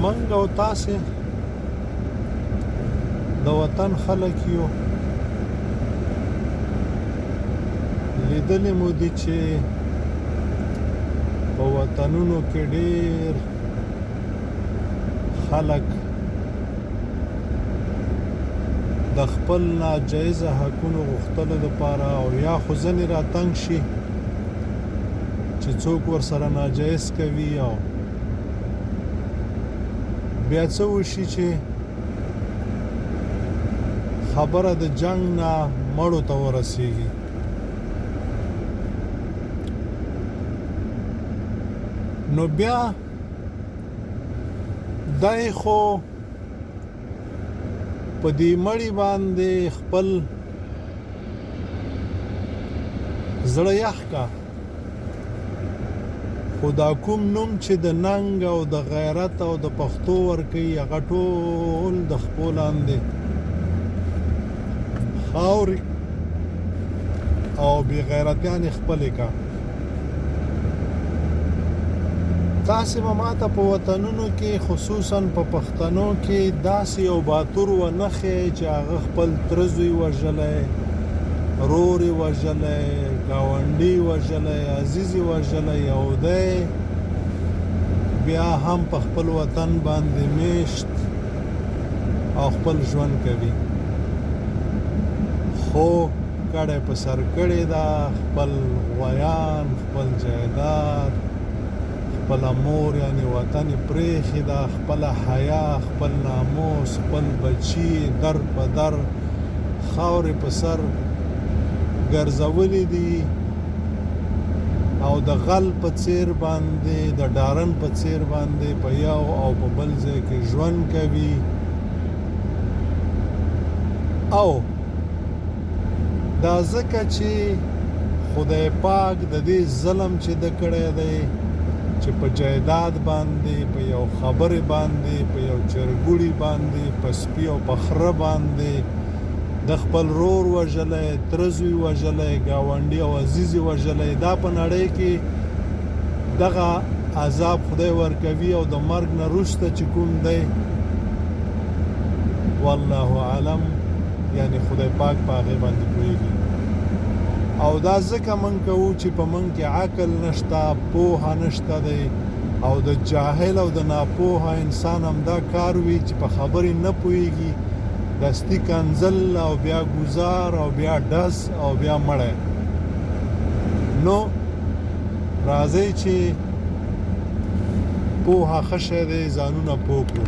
منګ او تاسې د وطن خلک یو لیدلې مو دي چې په وطنونو کې ډېر خلک د خپل ناجایزه حقونو غوښتلو دپاره او یا خو ځینې راتنګ شي چې څوک ورسره ناجایز کوي او بیا څه وشي چې خبره د جنگ نه مړو ته ورسیږي. نو بیا دای خو په دې مړی باندې خپل زړه یخ کا، خو دا کوم نوم چې د ننګ او د غیرت او د پښتو ورکوي هغه ټول د خپو لاندې خاورې او بې غیرتیانې خپلې کا. تاسې به ماته په وطنونو کې خصوصا په پښتنو کې داسې یو باتور ونه ښیئ چې هغه خپل تره زوی وژلی، رور یې وژلی، ګاونډي وژلی، عزیز یې وژلی او دی بیا هم په خپل وطن باندې میشت او خپل ژوند کوي. خو کډی په سر کړې ده، خپل غویان، خپل جایداد، خپل مور یعنی وطن پریخي ده، خپل حیا، خپل ناموس، خپل بچی در په در خاورې په سر ګرځولې دي او د غل په څیر باندې د ډارن په څیر باندې په یو او په بل ځای کې ژوند کوي. او دا ځکه چې خدای پاک د دې ظلم چې د کړی دی چې په جایداد باندې، په یو خبرې باندې، په یو چرګوړي باندې، په سپي او په خره باندې د خپل رور وژلی، تره زوی وژلی، ګاونډي او عزیز یې وژلی، دا په نړۍ کې دغه عذاب خدای ورکوي او د مرګ نه وروسته چې کوم دی والله اعلم یعنی خدای پاک په هغې باندې پوهېږي. او دا ځکه موږ کوو چې په موږ کې عقل نشته، پوهه نشته دی او د جاهل او د ناپوهه انسان همدا کار وي چې په خبرې نه پوهېږي، دستي کنځل او بیا ګزار او بیا ډز او بیا مړی. نو راځئ چې پوهه ښه شی دی، ځانونه پوه کړو.